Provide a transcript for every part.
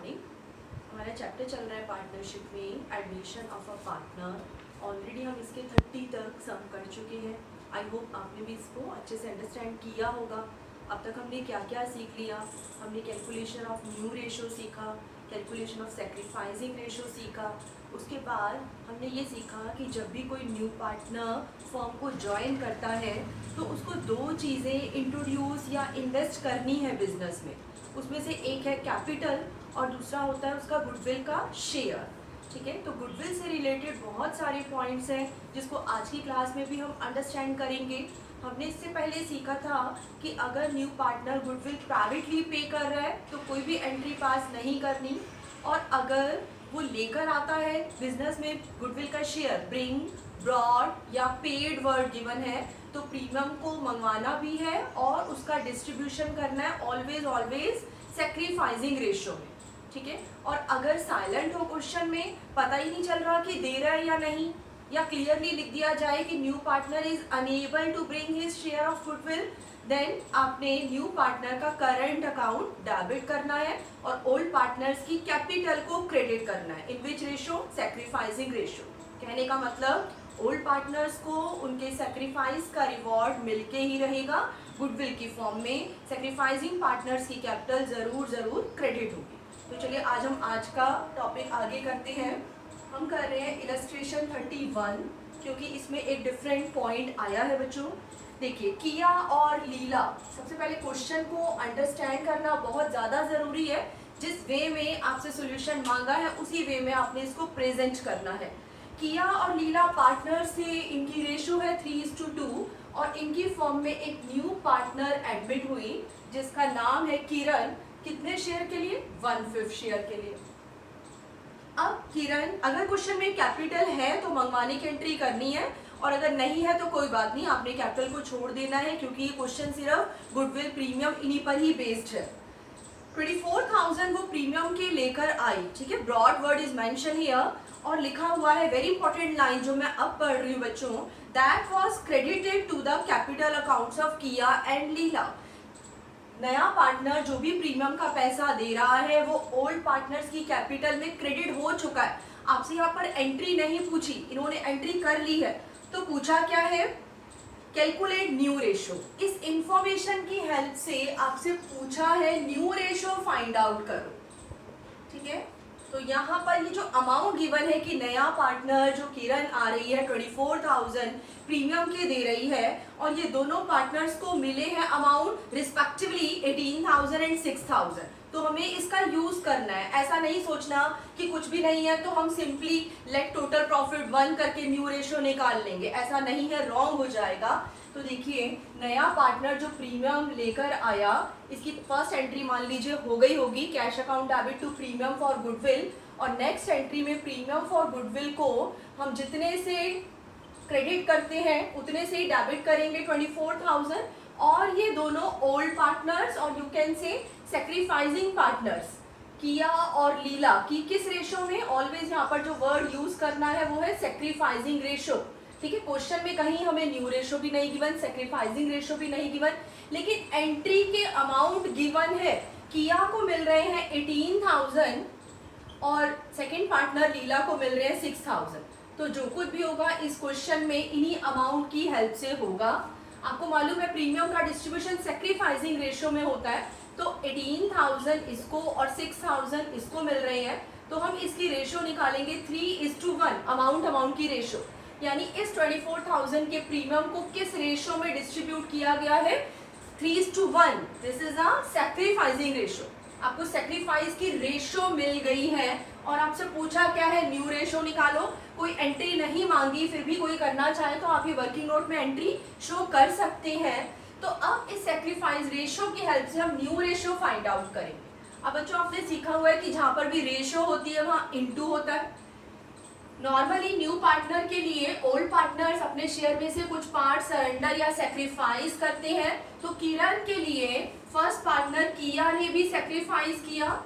Morning. हमारा chapter चल रहा है पार्टनरशिप में admission of a partner. Already हम इसके 30 तक सम कर चुके हैं। आई होप आपने भी इसको अच्छे से अंडरस्टैंड किया होगा। अब तक हमने क्या क्या सीख लिया? हमने कैलकुलेशन ऑफ न्यू रेशो सीखा, कैलकुलेशन ऑफ सेक्रीफाइसिंग रेशो सीखा। उसके बाद हमने ये सीखा कि जब भी कोई न्यू पार्टनर फर्म को ज्वाइन करता है तो उसको दो चीज़ें इंट्रोड्यूस या इन्वेस्ट करनी है बिजनेस में। उसमें से एक है कैपिटल और दूसरा होता है उसका गुडविल का शेयर। ठीक है, तो गुडविल से रिलेटेड बहुत सारे पॉइंट्स हैं जिसको आज की क्लास में भी हम अंडरस्टैंड करेंगे। हमने इससे पहले सीखा था कि अगर न्यू पार्टनर गुडविल प्राइवेटली पे कर रहा है तो कोई भी एंट्री पास नहीं करनी, और अगर वो लेकर आता है बिजनेस में गुडविल का शेयर, ब्रिंग, ब्रॉड या पेड वर्ड गिवन है, तो प्रीमियम को मंगवाना भी है और उसका डिस्ट्रीब्यूशन करना है ऑलवेज ऑलवेज सेक्रीफाइसिंग रेशो में। ठीक है, और अगर साइलेंट हो क्वेश्चन में, पता ही नहीं चल रहा कि दे रहा है या नहीं, या क्लियरली लिख दिया जाए कि new partner is unable to bring his share of goodwill, then आपने न्यू पार्टनर का करंट अकाउंट डेबिट करना है और ओल्ड पार्टनर्स की कैपिटल को क्रेडिट करना है। In which ratio? Sacrificing ratio. कहने का मतलब ओल्ड पार्टनर्स को उनके सेक्रीफाइस का रिवॉर्ड मिलके ही रहेगा गुडविल की फॉर्म में। सेक्रीफाइसिंग पार्टनर्स की कैपिटल जरूर क्रेडिट होगी। तो चलिए आज हम आज का टॉपिक आगे करते हैं। हम कर रहे हैं इलस्ट्रेशन 31, क्योंकि इसमें एक डिफरेंट पॉइंट आया है बच्चों। देखिए, किया और लीला, सबसे पहले क्वेश्चन को अंडरस्टैंड करना बहुत ज़्यादा ज़रूरी है। जिस वे में आपसे सॉल्यूशन मांगा है उसी वे में आपने इसको प्रेजेंट करना है। किया और लीला पार्टनर से इनकी रेशो है 3:2 और इनकी फॉर्म में एक न्यू पार्टनर एडमिट हुई जिसका नाम है किरण। कितने शेयर के लिए? 1/5 शेयर के लिए। अब किरण, अगर क्वेश्चन में कैपिटल है तो मंगवाने की एंट्री करनी है, और अगर नहीं है तो कोई बात नहीं, आपने कैपिटल को छोड़ देना है, क्योंकि ये क्वेश्चन सिर्फ गुडविल प्रीमियम इन्हीं पर ही बेस्ड है। 24,000 वो प्रीमियम के लेकर आई। ठीक है, broad word is mention here और लिखा हुआ है वेरी इंपॉर्टेंट लाइन जो मैं अब पढ़ रही हूँ बच्चों, that was credited to the capital accounts of Kiya and Leela. नया पार्टनर जो भी प्रीमियम का पैसा दे रहा है वो ओल्ड पार्टनर्स की कैपिटल में क्रेडिट हो चुका है। आपसे यहाँ पर एंट्री नहीं पूछी, इन्होंने एंट्री कर ली है। तो पूछा क्या है? Calculate new ratio. इस इंफॉर्मेशन की हेल्प से आपसे पूछा है न्यू रेशो फाइंड आउट करो। ठीक है, तो यहाँ पर ये जो अमाउंट गिवन है कि नया पार्टनर जो किरण आ रही है 24,000 प्रीमियम के दे रही है, और ये दोनों पार्टनर्स को मिले हैं अमाउंट रिस्पेक्टिवली 18,000 एंड 6,000। तो हमें इसका यूज करना है। ऐसा नहीं सोचना कि कुछ भी नहीं है तो हम सिंपली लेट टोटल प्रॉफिट 1 करके न्यू रेशो निकाल लेंगे, ऐसा नहीं है, रॉन्ग हो जाएगा। तो देखिए, नया पार्टनर जो प्रीमियम लेकर आया, इसकी फर्स्ट एंट्री मान लीजिए हो गई होगी cash account debit to premium for goodwill, और नेक्स्ट एंट्री में प्रीमियम फॉर गुडविल को हम जितने से क्रेडिट करते हैं उतने से ही डेबिट करेंगे 24,000, और ये दोनों ओल्ड पार्टनर्स और यू कैन से सेक्रीफाइसिंग पार्टनर्स किया और लीला की किस रेशो में? ऑलवेज यहाँ पर जो वर्ड यूज करना है वो है सेक्रीफाइसिंग रेशो। ठीक है, क्वेश्चन में कहीं हमें न्यू रेशो भी नहीं गिवन, सेक्रीफाइसिंग रेशो भी नहीं गिवन, लेकिन एंट्री के अमाउंट गिवन है। किया को मिल रहे हैं 18,000 और सेकंड पार्टनर लीला को मिल रहे हैं 6,000। तो जो कुछ भी होगा इस क्वेश्चन में इन्हीं अमाउंट की हेल्प से होगा। आपको मालूम है प्रीमियम का डिस्ट्रीब्यूशन सेक्रीफाइसिंग रेशो में होता है, तो 18,000 इसको और 6,000 इसको मिल रहे हैं, तो हम इसकी रेशो निकालेंगे 3:1 अमाउंट की रेशो। यानी इस 24,000 के प्रीमियम को किस रेशो में डिस्ट्रीब्यूट किया गया है? 3:1। This is a sacrificing ratio. आपको सेक्रीफाइस की रेशो मिल गई है और आपसे पूछा क्या है? न्यू रेशो निकालो। कोई एंट्री नहीं मांगी, फिर भी कोई करना चाहे तो आप ये वर्किंग नोट में एंट्री शो कर सकते हैं। तो अब इस सेक्रीफाइस रेशो की हेल्प से हम न्यू रेशो फाइंड आउट करेंगे। अब बच्चों आपने सीखा हुआ है कि जहां पर भी रेशो होती है वहां इनटू होता है। नॉर्मली न्यू पार्टनर के लिए ओल्ड पार्टनर्स अपने शेयर में से कुछ पार्ट सरेंडर या सेक्रीफाइस करते हैं, तो किरण के लिए फर्स्ट पार्टनर किया ने भी सेक्रीफाइस किया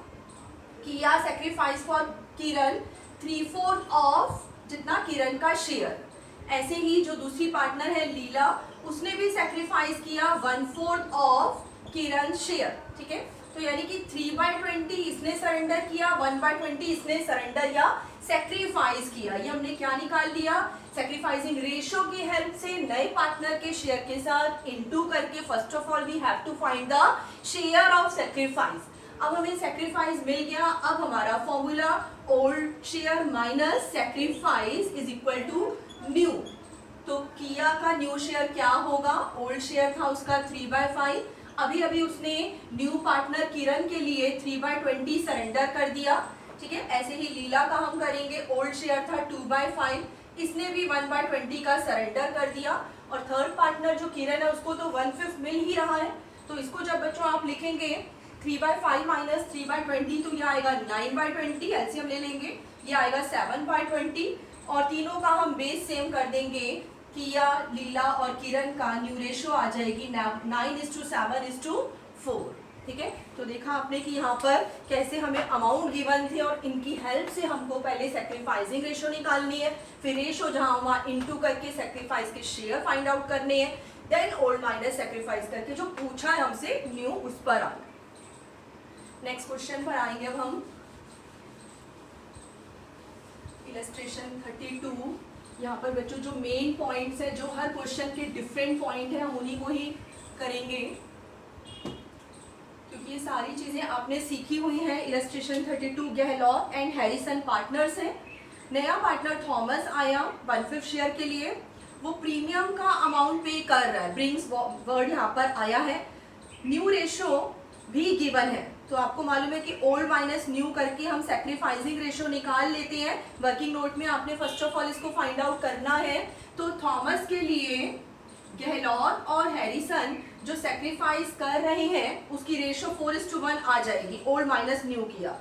सेक्रीफाइस फॉर किरण 3/4 ऑफ जितना किरण का शेयर। ऐसे ही जो दूसरी पार्टनर है लीला, उसने भी सेक्रीफाइस किया 1/4 ऑफ किरण शेयर। ठीक है, तो यानी कि 3/20 इसने सरेंडर किया, 1/20 इसने सरेंडर या सेक्रीफाइस किया। ये हमने क्या निकाल लिया, सेक्रीफाइसिंग रेशियो की हेल्प से नए पार्टनर के शेयर के साथ इनटू करके first of all we have to find the share of sacrifice. अब हमें सेक्रीफाइस मिल गया। अब हमारा formula old share minus sacrifice is equal to new. तो किया का न्यू शेयर क्या होगा, ओल्ड शेयर था उसका 3/5, अभी अभी उसने न्यू पार्टनर किरण के लिए 3/20 सरेंडर कर दिया। ठीक है, ऐसे ही लीला का हम करेंगे, ओल्ड शेयर था 2/5, इसने भी 1/20 का सरेंडर कर दिया। और थर्ड पार्टनर जो किरण है उसको तो 1/5 मिल ही रहा है, तो इसको जब बच्चों आप लिखेंगे 3/5 माइनस 3/20 तो यह आएगा 9/20, एलसीएम ले लेंगे, ये आएगा 7/20। और तीनों का हम बेस सेम कर देंगे, किया, लीला और किरण का न्यू रेशियो आ जाएगी 9:7:4। ठीक है, तो देखा आपने कि यहाँ पर कैसे हमें अमाउंट गिवन थे और इनकी हेल्प से हमको पहले सेक्रीफाइसिंग रेशियो निकालनी है, फिर रेशियो जहाँ वहाँ इनटू करके सेक्रीफाइस के शेयर फाइंड आउट करने हैं, देन ओल्ड माइनस सेक्रीफाइस करके जो पूछा है हमसे न्यू उस पर आना। नेक्स्ट क्वेश्चन पर आएंगे अब हम, इलस्ट्रेशन 32। यहाँ पर बच्चों जो मेन पॉइंट्स है, जो हर क्वेश्चन के डिफरेंट पॉइंट है, हम उन्हीं को ही करेंगे क्योंकि ये सारी चीजें आपने सीखी हुई हैं। Illustration 32 Gehlot and Harrison partners हैं। नया पार्टनर थॉमस आया 1/5 शेयर के लिए, वो प्रीमियम का अमाउंट पे कर रहा है, ब्रिंग्स वर्ड यहाँ पर आया है। न्यू रेशियो भी गिवन है, तो आपको मालूम है कि ओल्ड माइनस न्यू करके हम सेक्रीफाइसिंग रेशियो निकाल लेते हैं। वर्किंग नोट में आपने फर्स्ट ऑफ ऑल इसको फाइंड आउट करना है। तो थॉमस के लिए गहलोत और हैरिसन जो सेक्रीफाइस कर रहे हैं उसकी रेशियो 4:1 आ जाएगी, ओल्ड माइनस न्यू किया।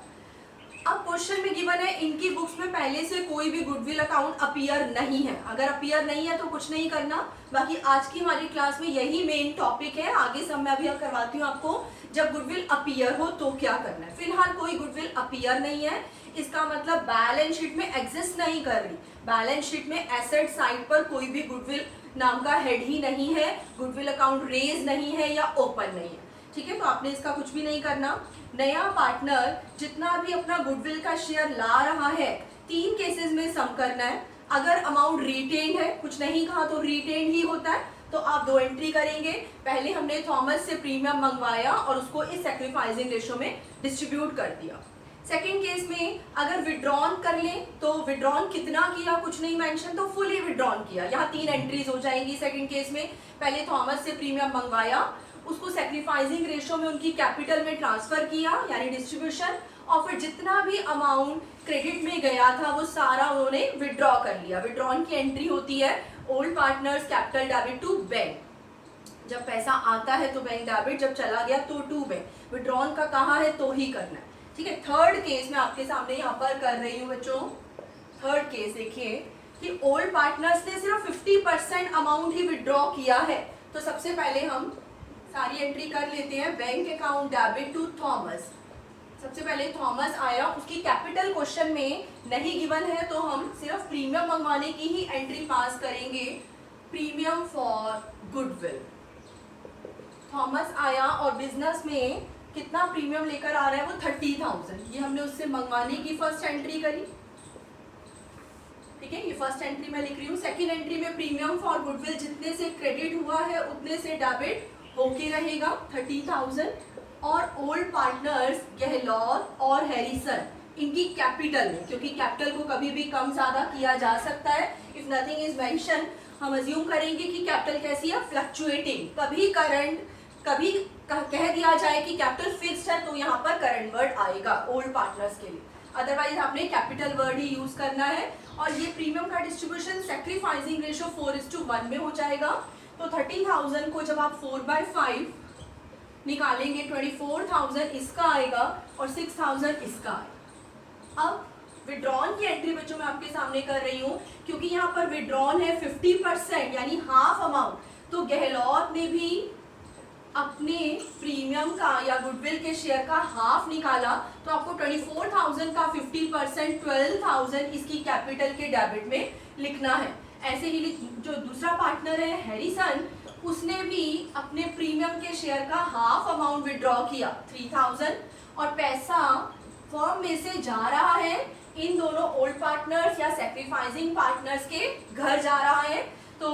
अब क्वेश्चन में गिवन है इनकी बुक्स में पहले से कोई भी गुडविल अकाउंट अपीयर नहीं है, अगर अपीयर नहीं है तो कुछ नहीं करना, बाकी आज की हमारी क्लास में यही मेन टॉपिक है। आगे सब मैं अभी करवाती हूँ आपको जब गुडविल अपीयर हो तो क्या करना है। फिलहाल कोई गुडविल अपीयर नहीं है, इसका मतलब बैलेंस शीट में एग्जिस्ट नहीं कर रही, बैलेंस शीट में एसेट साइड पर कोई भी गुडविल नाम का हेड ही नहीं है, गुडविल अकाउंट रेज नहीं है या ओपन नहीं है। ठीक है, तो आपने इसका कुछ भी नहीं करना। नया पार्टनर जितना भी अपना गुडविल का शेयर ला रहा है 3 केसेस में सम करना है। अगर अमाउंट रिटेन्ड है, कुछ नहीं कहा तो रिटेन्ड ही होता है, तो आप 2 एंट्री करेंगे। पहले हमने थॉमस से प्रीमियम मंगवाया और उसको इस सेक्रीफाइसिंग रेशियो में डिस्ट्रीब्यूट कर दिया। सेकेंड केस में अगर विड्रॉन कर लें तो विड्रॉन कितना किया कुछ नहीं मेंशन, तो फुली विड्रॉन किया, यहाँ 3 एंट्रीज हो जाएंगी। सेकेंड केस में पहले थॉमस से प्रीमियम मंगवाया, उसको सेक्रीफाइसिंग रेशियो में उनकी कैपिटल में ट्रांसफर किया यानी डिस्ट्रीब्यूशन, और फिर जितना भी अमाउंट क्रेडिट में गया था वो सारा उन्होंने विड्रॉ कर लिया। विड्रॉन की एंट्री होती है old partners capital debit to bank, जब पैसा आता है तो बैंक डेबिट, जब चला गया तो टू बैंक। विड्रॉन का कहा है तो ही करना है। ठीक है, थर्ड केस में आपके सामने यहाँ पर कर रही हूँ बच्चों। थर्ड केस देखिए कि ओल्ड पार्टनर्स ने सिर्फ 50% अमाउंट ही विड्रॉ किया है, तो सबसे पहले हम सारी एंट्री कर लेते हैं। Bank account debit to Thomas, सबसे पहले थॉमस आया, उसकी कैपिटल क्वेश्चन में नहीं गिवन है तो हम सिर्फ प्रीमियम मंगवाने की ही एंट्री पास करेंगे, प्रीमियम फॉर गुडविल। थॉमस आया और बिजनेस में कितना प्रीमियम लेकर आ रहा है वो 30,000, ये हमने उससे मंगवाने की फर्स्ट एंट्री करी। ठीक है, ये फर्स्ट एंट्री मैं लिख रही हूँ। सेकेंड एंट्री में प्रीमियम फॉर गुडविल जितने से क्रेडिट हुआ है उतने से डेबिट होके रहेगा 30,000। और ओल्ड पार्टनर्स गहलोत और हैरिसन इनकी कैपिटल में, क्योंकि कैपिटल को कभी भी कम ज्यादा किया जा सकता है, इफ नथिंग इज मेंशन हम अज्यूम करेंगे कि कैपिटल कैसी है, फ्लक्चुएटिंग, कभी करंट, कभी कह दिया जाए कि कैपिटल फिक्स्ड है तो यहाँ पर करंट वर्ड आएगा ओल्ड पार्टनर्स के लिए, अदरवाइज आपने कैपिटल वर्ड ही यूज करना है। और ये प्रीमियम का डिस्ट्रीब्यूशन सेक्रीफाइसिंग रेशियो 4:1 में हो जाएगा। तो 30,000 को जब आप 4/5 निकालेंगे 24,000 इसका आएगा और 6,000 इसका आएगा। अब विड्रॉन की एंट्री बच्चों मैं आपके सामने कर रही हूँ, क्योंकि यहाँ पर विड्रॉन है 50% यानी हाफ अमाउंट, तो गहलोत ने भी अपने प्रीमियम का या गुडविल के शेयर का हाफ निकाला, तो आपको 24,000 का 50% 12,000 इसकी कैपिटल के डेबिट में लिखना है। ऐसे ही जो दूसरा पार्टनर है हैरिसन, उसने भी अपने प्रीमियम के शेयर का हाफ अमाउंट विड्रॉ किया 3000, और पैसा फर्म में से जा रहा है इन दोनों ओल्ड पार्टनर्स या सेक्रीफाइसिंग पार्टनर्स के घर जा रहा है। तो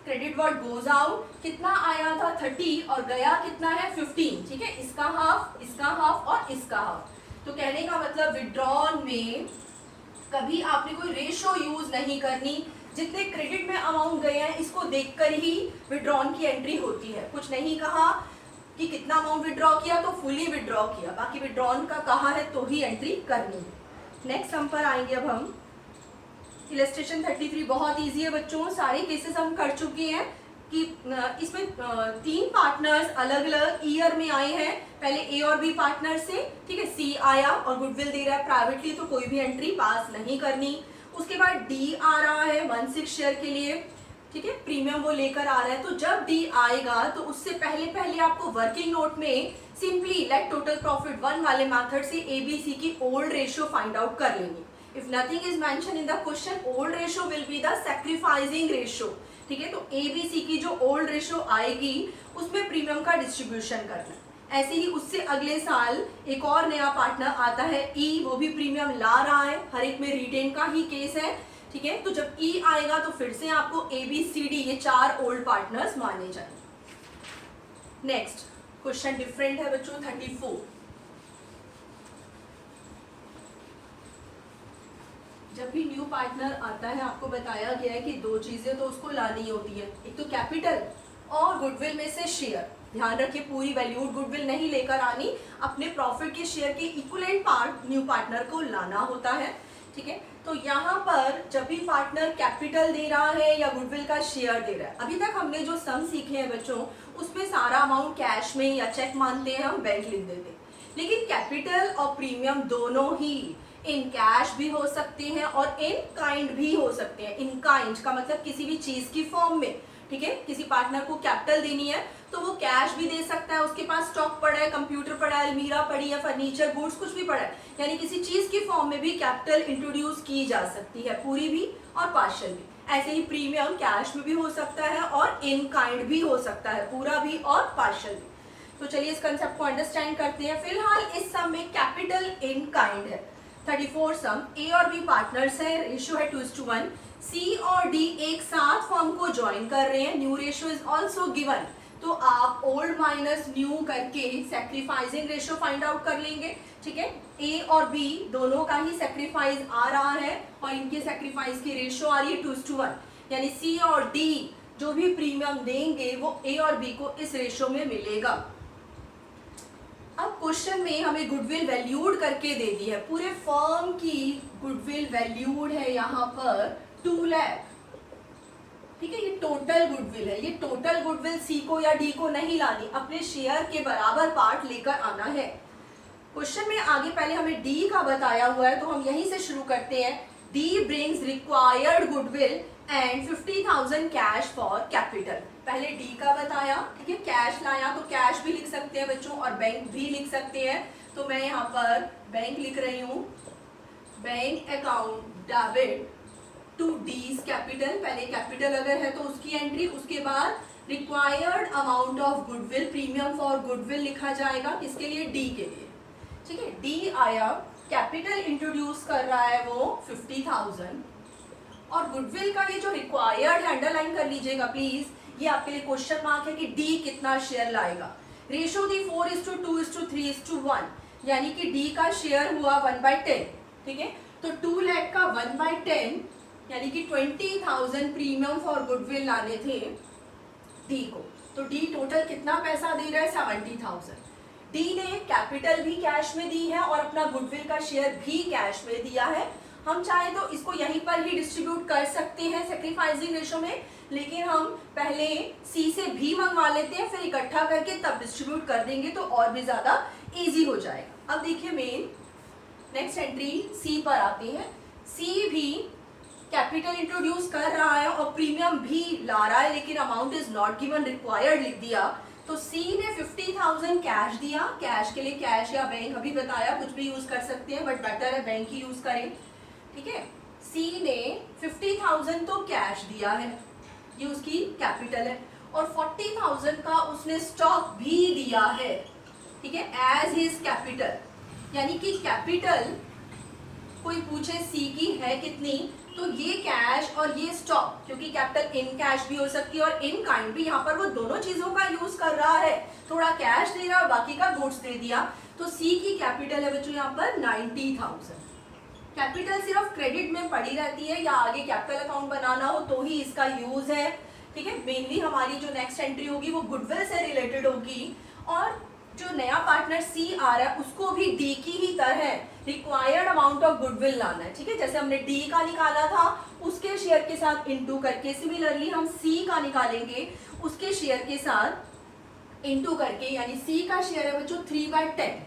क्रेडिट वर्ड गोज आउट, कितना आया था 30 और गया कितना है 15, ठीक है, इसका हाफ और इसका हाफ। तो कहने का मतलब विड्रॉन में कभी आपने कोई रेशो यूज नहीं करनी, जितने क्रेडिट में अमाउंट गए हैं इसको देखकर ही विड्रॉन की एंट्री होती है। कुछ नहीं कहा कि कितना अमाउंट विड्रॉ किया तो फुली विड्रॉ किया, बाकी विड्रॉन का कहा है तो ही एंट्री करनी है। नेक्स्ट सम पर आएंगे अब हम। इलस्ट्रेशन 33 बहुत इजी है बच्चों, सारे केसेस हम कर चुके हैं कि इसमें 3 पार्टनर्स अलग अलग ईयर में आए हैं। पहले ए और बी पार्टनर से, ठीक है, सी आया और गुडविल दे रहा है प्राइवेटली, तो कोई भी एंट्री पास नहीं करनी। उसके बाद डी आ रहा है 1/6 शेयर के लिए, ठीक है, प्रीमियम वो लेकर आ रहा है। तो जब डी आएगा तो उससे पहले आपको वर्किंग नोट में सिंपली लेट टोटल प्रॉफिट 1 वाले मेथड से एबीसी की ओल्ड रेशियो फाइंड आउट कर लेंगे। If nothing is mention in the question, old ratio will be the sacrificing ratio, ठीक है। तो एबीसी की जो ओल्ड रेशियो आएगी उसमें प्रीमियम का डिस्ट्रीब्यूशन करना। ऐसे ही उससे अगले साल एक और नया पार्टनर आता है ई, वो भी प्रीमियम ला रहा है, हर एक में रिटेन का ही केस है, ठीक है। तो जब ई आएगा तो फिर से आपको ए बी सी डी ये 4 ओल्ड पार्टनर्स माने जाएंगे। नेक्स्ट क्वेश्चन डिफरेंट है बच्चों 34। जब भी न्यू पार्टनर आता है आपको बताया गया है कि 2 चीजें तो उसको लानी होती है, एक तो कैपिटल और गुडविल में से शेयर। ध्यान रखिए पूरी वैल्यूड गुडविल नहीं लेकर आनी, अपने प्रॉफिट के शेयर के इक्विवेलेंट पार्ट न्यू पार्टनर को लाना होता है, ठीक है। तो यहाँ पर जब भी पार्टनर कैपिटल दे रहा है या गुडविल का शेयर दे रहा है, अभी तक हमने जो सम सीखे हैं बच्चों उसमें सारा अमाउंट कैश में या चेक मानते हैं, हम बैंक लिख देते हैं। लेकिन कैपिटल और प्रीमियम दोनों ही इन कैश भी हो सकते हैं और इन काइंड भी हो सकते हैं। इन काइंड का मतलब किसी भी चीज की फॉर्म में, ठीक है। किसी पार्टनर को कैपिटल देनी है तो वो कैश भी दे सकता है, उसके पास स्टॉक पड़ा है, कंप्यूटर पड़ा है, अलमीरा पड़ी है, फर्नीचर गुड्स कुछ भी पड़ा है, यानी किसी चीज की फॉर्म में भी कैपिटल इंट्रोड्यूस की जा सकती है, पूरी भी और पार्शियल भी। ऐसे ही प्रीमियम कैश में भी हो सकता है और इन काइंड भी हो सकता है, पूरा भी और पार्शियल भी। तो चलिए इस कंसेप्ट को अंडरस्टैंड करते हैं। फिलहाल इस सम में कैपिटल इन काइंड है। 34 सम, ए और बी पार्टनर्स है, रेशियो है 2:1। सी और डी एक साथ फर्म को ज्वाइन कर रहे हैं, new ratio is also given. तो आप ओल्ड माइनस न्यू करके सैक्रिफाइसिंग रेशियो फाइंड आउट कर लेंगे, ठीक है। ए और बी दोनों का ही सैक्रिफाइस आ रहा है और इनके सैक्रिफाइस की रेशियो आ रही है 2:1, यानी सी और डी जो भी प्रीमियम देंगे वो ए और बी को इस रेशियो में मिलेगा। अब क्वेश्चन में हमें गुडविल वैल्यूड करके दे दी है, पूरे फर्म की गुडविल वैल्यूड है यहाँ पर 2 लाख, ठीक है। ये टोटल गुडविल है, ये टोटल गुडविल सी को या डी को नहीं लानी, अपने शेयर के बराबर पार्ट लेकर आना है। क्वेश्चन में आगे पहले हमें डी का बताया हुआ है तो हम यहीं से शुरू करते हैं। D brings required goodwill and 50,000 cash for capital. पहले डी का बताया, ठीक है, कैश लाया तो कैश भी लिख सकते हैं बच्चों और बैंक भी लिख सकते हैं। तो मैं यहाँ पर बैंक लिख रही हूँ, bank account debit to D's capital. पहले कैपिटल अगर है तो उसकी एंट्री, उसके बाद required amount of goodwill, premium for goodwill लिखा जाएगा, किसके लिए, डी के लिए, ठीक है। डी आया, कैपिटल इंट्रोड्यूस कर रहा है वो 50,000 और गुडविल का ये जो रिक्वायर्ड है अंडरलाइन कर लीजिएगा प्लीज, ये आपके लिए क्वेश्चन मार्क है कि डी कितना शेयर लाएगा। रेशियो दी 4:2:3:1, यानी कि डी का शेयर हुआ 1/10, ठीक है। तो 2 लाख का 1/10 यानी कि 20,000 प्रीमियम फॉर गुडविल लाने थे डी को। तो डी टोटल कितना पैसा दे रहा है, 70,000। डी ने कैपिटल भी कैश में दी है और अपना गुडविल का शेयर भी कैश में दिया है। हम चाहे तो इसको यहीं पर ही डिस्ट्रीब्यूट कर सकते हैं सैक्रिफाइसिंग रेशियो में, लेकिन हम पहले सी से भी मंगवा लेते हैं, फिर इकट्ठा करके तब डिस्ट्रीब्यूट कर देंगे तो और भी ज्यादा इजी हो जाएगा। अब देखिए मेन नेक्स्ट एंट्री सी पर आते हैं। सी भी कैपिटल इंट्रोड्यूस कर रहा है और प्रीमियम भी ला रहा है, लेकिन amount is not given, required लिख दिया। तो सी ने 50,000 कैश दिया, कैश के लिए कैश या बैंक अभी बताया, कुछ भी यूज कर सकते हैं बट बेटर है बैंक ही यूज करें, ठीक है। सी ने 50,000 तो कैश दिया है, ये उसकी कैपिटल है। और 40,000 का उसने स्टॉक भी दिया है, ठीक है, एज हिज कैपिटल। यानी कि कैपिटल कोई पूछे सी की है कितनी, तो ये कैश और ये स्टॉक, क्योंकि कैपिटल इन कैश भी हो सकती है और इन काइंड भी, यहाँ पर वो दोनों चीजों का यूज कर रहा है, थोड़ा कैश दे रहा है बाकी का गुड्स दे दिया। तो सी की कैपिटल है बच्चों यहाँ पर 90,000। कैपिटल सिर्फ क्रेडिट में पड़ी रहती है या आगे कैपिटल अकाउंट बनाना हो तो ही इसका यूज है, ठीक है। मेनली हमारी जो नेक्स्ट एंट्री होगी वो गुडविल से रिलेटेड होगी, और जो नया पार्टनर सी आ रहा है उसको भी डी की ही तरह रिक्वायर्ड अमाउंट ऑफ गुडविल लाना है, ठीक है। जैसे हमने डी का निकाला था उसके शेयर के साथ इनटू करके, सिमिलरली हम सी का निकालेंगे उसके शेयर के साथ इनटू करके, यानी सी का शेयर है बच्चों 3/10,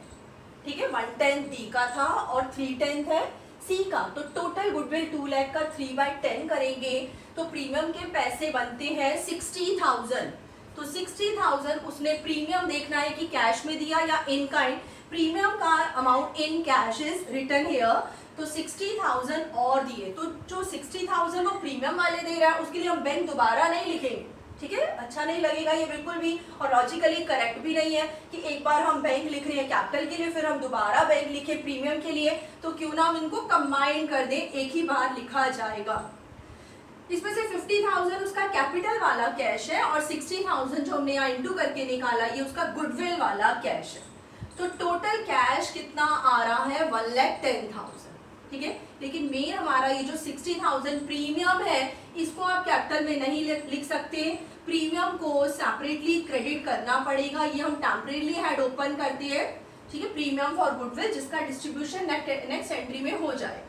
ठीक है। 1/10 डी का था और 3/10 है सी का, तो टोटल गुडविल 2 लाख का 3/10 करेंगे तो प्रीमियम के पैसे बनते हैं 60,000। तो 60,000 उसने प्रीमियम देखना है कि कैश में दिया या इन काइंड। प्रीमियम का amount in cash is written here, तो 60,000 और दिए, तो जो 60,000 वो प्रीमियम वाले दे रहा है उसके लिए हम बैंक दोबारा नहीं लिखेंगे, ठीक है। अच्छा नहीं लगेगा ये बिल्कुल भी, और लॉजिकली करेक्ट भी नहीं है कि एक बार हम बैंक लिख रहे हैं कैपिटल के लिए फिर हम दोबारा बैंक लिखे प्रीमियम के लिए, तो क्यों ना हम इनको कंबाइन कर दें, एक ही बार लिखा जाएगा। इसमें से 50,000 उसका कैपिटल वाला कैश है और 60,000 जो हमने यहाँ इंटू करके निकाला ये उसका गुडविल वाला कैश है। तो टोटल कैश कितना आ रहा है 1,10,000, ठीक है। लेकिन मेन हमारा ये जो 60,000 प्रीमियम है इसको आप कैपिटल में नहीं लिख सकते, प्रीमियम को सेपरेटली क्रेडिट करना पड़ेगा। ये हम टेम्परेरी हेड ओपन करते हैं, ठीक है, प्रीमियम फॉर गुडविल, जिसका डिस्ट्रीब्यूशन नेक्स्ट एंट्री में हो जाए,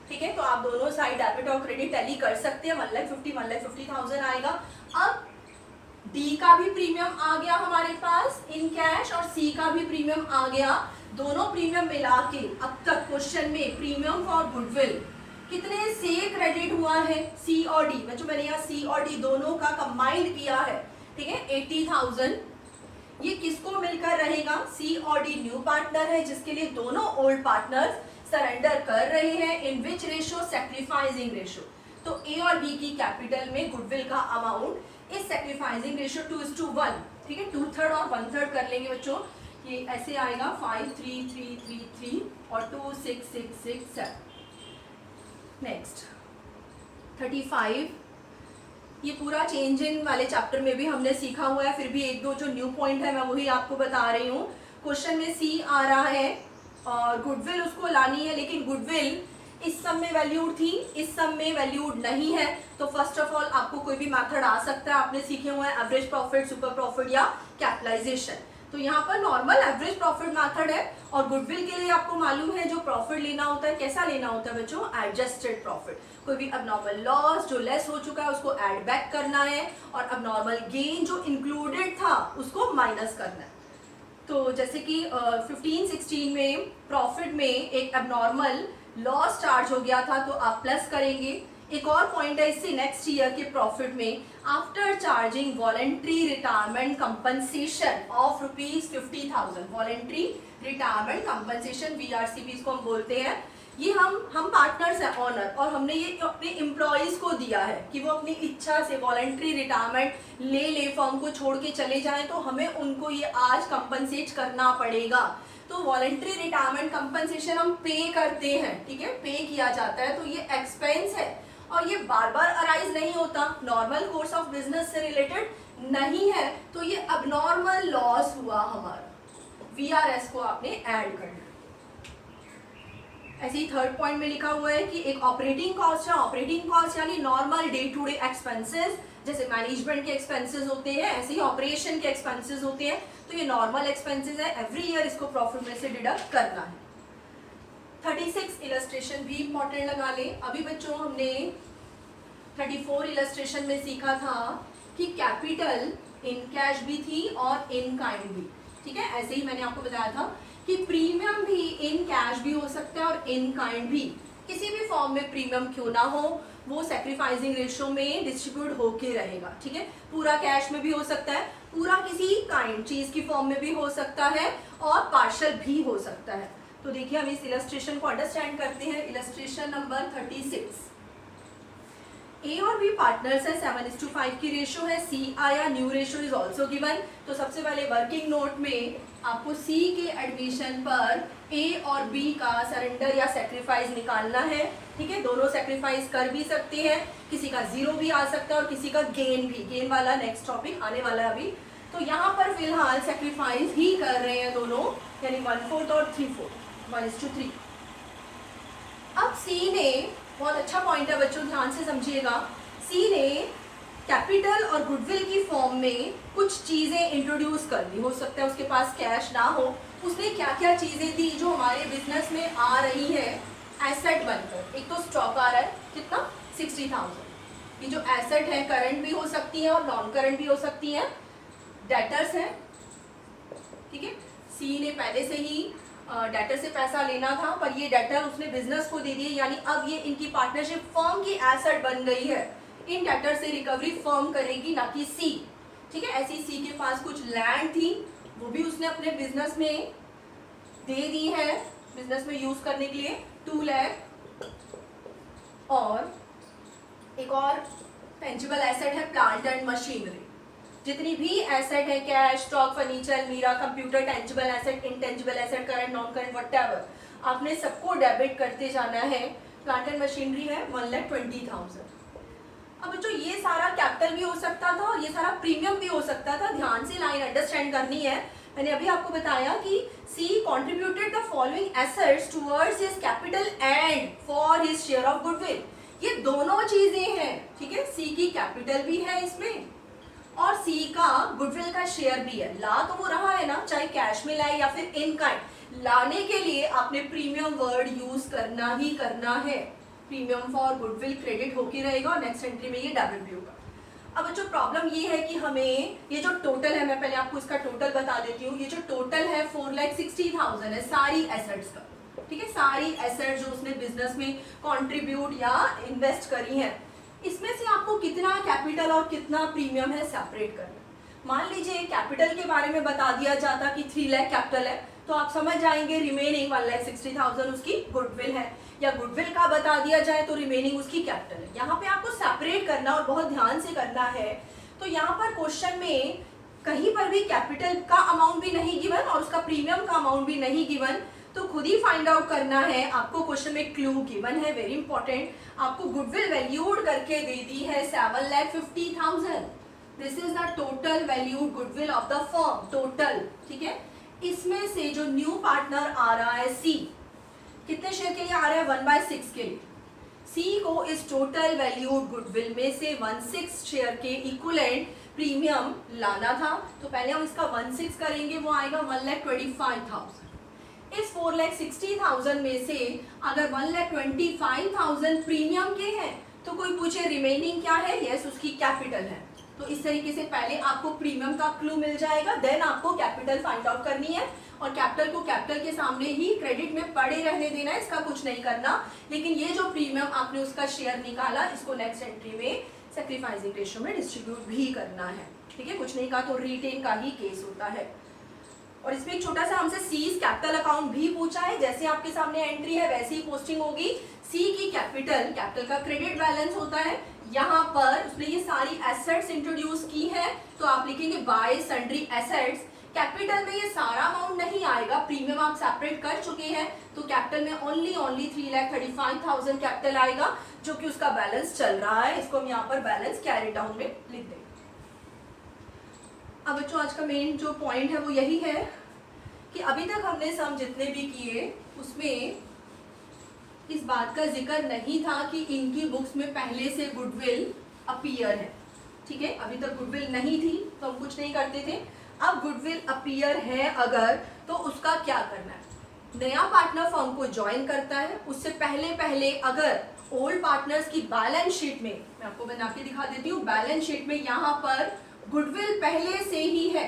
ठीक है। तो आप दोनों साइड डेबिट और क्रेडिट टैली कर सकते हैं। 1,50,000 आएगा। अब डी का भी प्रीमियम आ गया हमारे पास इन कैश और सी का भी प्रीमियम आ गया, दोनों प्रीमियम मिला के अब तक क्वेश्चन में प्रीमियम फॉर गुडविल कितने से क्रेडिट हुआ है, सी और डी। बच्चों मैंने यहाँ सी और डी दोनों का कंबाइंड किया है, ठीक है, 80,000। ये किसको मिलकर रहेगा, सी और डी न्यू पार्टनर है जिसके लिए दोनों ओल्ड पार्टनर्स सरेंडर कर रहे हैं। इन विच रेशो, सैक्रिफाइसिंग रेशो। तो ए और बी की कैपिटल में गुडविल का अमाउंट इस सैक्रिफाइसिंग रेशो 2:1, ठीक है, 2/3 और 1/3 कर लेंगे बच्चों। ये ऐसे आएगा 5,3,3,3,3 और 2,6,6,6,7। नेक्स्ट 35, ये पूरा चेंज इन वाले चैप्टर में भी हमने सीखा हुआ है, फिर भी एक दो जो न्यू पॉइंट है मैं वही आपको बता रही हूँ। क्वेश्चन में सी आ रहा है और गुडविल उसको लानी है, लेकिन गुडविल इस सम में वैल्यूड थी, इस सम में वैल्यूड नहीं है। तो फर्स्ट ऑफ ऑल आपको कोई भी मेथड आ सकता है, आपने सीखे हुए हैं एवरेज प्रॉफिट, सुपर प्रॉफिट या कैपिटलाइजेशन। तो यहाँ पर नॉर्मल एवरेज प्रॉफिट मेथड है और गुडविल के लिए आपको मालूम है जो प्रॉफिट लेना होता है कैसा लेना होता है बच्चों, एडजस्टेड प्रॉफिट। कोई भी अबनॉर्मल लॉस जो लेस हो चुका है उसको ऐड बैक करना है और अबनॉर्मल गेन जो इंक्लूडेड था उसको माइनस करना है। तो जैसे कि 15-16 में प्रॉफिट में एक अबनॉर्मल लॉस चार्ज हो गया था तो आप प्लस करेंगे। एक और पॉइंट है इससे नेक्स्ट ईयर के प्रॉफिट में, after charging voluntary retirement compensation of ₹50,000, voluntary retirement compensation VRCP इसको हम बोलते हैं। ये हम पार्टनर्स हैं ऑनर और हमने ये अपने एम्प्लॉयज को दिया है कि वो अपनी इच्छा से वॉलेंट्री रिटायरमेंट ले फर्म को छोड़ के चले जाएं, तो हमें उनको ये आज कंपनसेट करना पड़ेगा। तो वॉलेंट्री रिटायरमेंट कंपनसेशन हम पे करते हैं, ठीक है, पे किया जाता है। तो ये एक्सपेंस है और ये बार बार अराइज नहीं होता, नॉर्मल कोर्स ऑफ बिजनेस से रिलेटेड नहीं है। तो ये अबनॉर्मल लॉस हुआ हमारा, VRS को आपने ऐड करना। ऐसे ही थर्ड पॉइंट में लिखा हुआ है कि एक ऑपरेटिंग कॉस्ट है, ऑपरेटिंग कॉस्ट यानी normal day to day expenses, जैसे मैनेजमेंट के एक्सपेंसेस होते हैं ऐसे ही ऑपरेशन के एक्सपेंसेस होते हैं। तो ये नॉर्मल एक्सपेंसेस है, एवरी ईयर इसको प्रॉफिट में से डिडक्ट करना है। 36 इलस्ट्रेशन भी इंपॉर्टेंट लगा ले। अभी बच्चों हमने 34 इलस्ट्रेशन में सीखा था कि कैपिटल इन कैश भी थी और इन काइंड भी, ठीक है। ऐसे ही मैंने आपको बताया था कि प्रीमियम भी इन कैश भी हो सकता है और इन काइंड भी, किसी भी फॉर्म में प्रीमियम क्यों ना हो वो सैक्रिफाइसिंग रेशियो में डिस्ट्रीब्यूट होके रहेगा, ठीक है। पूरा कैश में भी हो सकता है, पूरा किसी काइंड चीज की फॉर्म में भी हो सकता है और पार्शियल भी हो सकता है। तो देखिए हम इस इलस्ट्रेशन को अंडरस्टैंड करते हैं। इलस्ट्रेशन नंबर 36, ए और बी पार्टनर्स है, 7:5 की रेशो है, सी आया, new ratio is also given. तो सबसे पहले वर्किंग नोट में आपको सी के एडमिशन पर ए और बी का सरेंडर या सेक्रीफाइस निकालना है, ठीक है। दोनों सेक्रीफाइस कर भी सकते हैं, किसी का 0 भी आ सकता है और किसी का गेन भी, गेन वाला नेक्स्ट टॉपिक आने वाला है अभी। तो यहाँ पर फिलहाल सेक्रीफाइस ही कर रहे हैं दोनों, यानी 1/4 और 3/4, 1:3। अब सी ने, बहुत अच्छा पॉइंट है बच्चों, ध्यान से समझिएगा, सी ने कैपिटल और गुडविल की फॉर्म में कुछ चीजें इंट्रोड्यूस कर दी। हो सकता है उसके पास कैश ना हो, उसने क्या क्या चीजें दी जो हमारे बिजनेस में आ रही है एसेट बनकर। एक तो स्टॉक आ रहा है, कितना, 60,000। ये जो एसेट है करंट भी हो सकती है और नॉन करंट भी हो सकती है। डेटर्स है, ठीक है, सी ने पहले से ही डेटर से पैसा लेना था, पर ये डेटर उसने बिजनेस को दे दिए, यानी अब ये इनकी पार्टनरशिप फर्म की एसेट बन गई है। इन डेटर से रिकवरी फर्म करेगी, ना कि सी, ठीक है। ऐसी सी के पास कुछ लैंड थी, वो भी उसने अपने बिजनेस में दे दी है, बिजनेस में यूज करने के लिए 2 लाख। और एक और टेंजिबल एसेट है प्लांट एंड मशीनरी। जितनी भी एसेट है, कैश, स्टॉक, फर्नीचर, मीरा, computer, tangible asset, intangible asset, current, non current, whatever, आपने सबको डेबिट करते जाना है। प्लांट एंड मशीनरी है 1,20,000। अब बच्चों ये सारा कैपिटल भी हो सकता था और ये सारा प्रीमियम भी हो सकता था। ध्यान से लाइन अंडरस्टैंड करनी है। मैंने अभी आपको बताया कि she contributed the following assets towards his capital and for his share of goodwill. ये दोनों चीजें हैं, ठीक है। सी की कैपिटल भी है इसमें और सी का गुडविल का शेयर भी है। ला तो वो रहा है ना, चाहे कैश में लाए या फिर इन काइंड। लाने के लिए आपने प्रीमियम वर्ड यूज करना ही करना है। प्रीमियम फॉर गुडविल क्रेडिट होके रहेगा और नेक्स्ट एंट्री में ये डेबिट भी होगा। अब जो प्रॉब्लम ये है कि हमें ये जो टोटल है, मैं पहले आपको इसका टोटल बता देती हूँ। ये जो टोटल है 4,60,000 है सारी एसेट्स का, ठीक है। सारी एसेट्स जो उसने बिजनेस में कंट्रीब्यूट या इन्वेस्ट करी है, इसमें से आपको कितना कैपिटल और कितना प्रीमियम है सेपरेट करना। मान लीजिए कैपिटल के बारे में बता दिया जाता कि 3 लाख कैपिटल है, तो आप समझ जाएंगे रिमेनिंग 1,60,000 उसकी गुडविल है, या गुडविल का बता दिया जाए तो रिमेनिंग उसकी कैपिटल है। यहाँ पे आपको सेपरेट करना और बहुत ध्यान से करना है। तो यहाँ पर क्वेश्चन में कहीं पर भी कैपिटल का अमाउंट भी नहीं गिवन और उसका प्रीमियम का अमाउंट भी नहीं गिवन, तो खुद ही फाइंड आउट करना है। आपको क्वेश्चन में क्लू गिवन है, वेरी इंपॉर्टेंट। आपको गुडविल वैल्यूड करके दे दी है 7,50,000। This is the total valued goodwill of the firm, total, ठीक है। इसमें से जो न्यू पार्टनर आ रहा है सी, कितने शेयर के लिए आ रहा है, 1/6 के लिए। सी को इस टोटल वैल्यूड गुडविल में से 1/6 शेयर के इक्विवेलेंट प्रीमियम लाना था। तो पहले हम इसका 1/6 करेंगे, वो आएगा 1,25,000। इस 4,60,000 में से अगर 1,25,000 प्रीमियम के हैं, तो कोई पूछे रिमेनिंग क्या है, यस उसकी कैपिटल है। तो इस तरीके से पहले आपको प्रीमियम का क्लू मिल जाएगा, देन आपको कैपिटल फाइंड आउट करनी है। और कैपिटल को कैपिटल के सामने ही क्रेडिट में पड़े रहने देना है, इसका कुछ नहीं करना। लेकिन ये जो प्रीमियम आपने उसका शेयर निकाला, इसको नेक्स्ट एंट्री में सैक्रिफाइसिंग रेशियो में डिस्ट्रीब्यूट भी करना है, ठीक है। कुछ नहीं कहा तो रिटेन का ही केस होता है। और इसमें एक छोटा सा हमसे सीज कैपिटल अकाउंट भी पूछा है। जैसे आपके सामने एंट्री है वैसे ही पोस्टिंग होगी। सी की कैपिटल, कैपिटल का क्रेडिट बैलेंस होता है। यहाँ पर उसने ये सारी एसेट्स इंट्रोड्यूस की है, तो आप लिखेंगे बाय सन्ड्री एसेट्स। कैपिटल में ये सारा अमाउंट नहीं आएगा, प्रीमियम आप सेपरेट कर चुके हैं, तो कैपिटल में ओनली 3,35,000 कैपिटल आएगा, जो कि उसका बैलेंस चल रहा है। इसको हम यहाँ पर बैलेंस कैरी डाउन में लिख देंगे। अब बच्चों आज का मेन जो पॉइंट है वो यही है कि अभी तक हमने सम जितने भी किए उसमें इस बात का जिक्र नहीं था कि इनकी बुक्स में पहले से गुडविल अपीयर है, ठीक है। अभी तक गुडविल नहीं थी तो हम कुछ नहीं करते थे। अब गुडविल अपीयर है अगर, तो उसका क्या करना है। नया पार्टनर फर्म को ज्वाइन करता है, उससे पहले अगर ओल्ड पार्टनर्स की बैलेंस शीट में, मैं आपको बना के दिखा देती हूँ, बैलेंस शीट में यहाँ पर गुडविल पहले से ही है,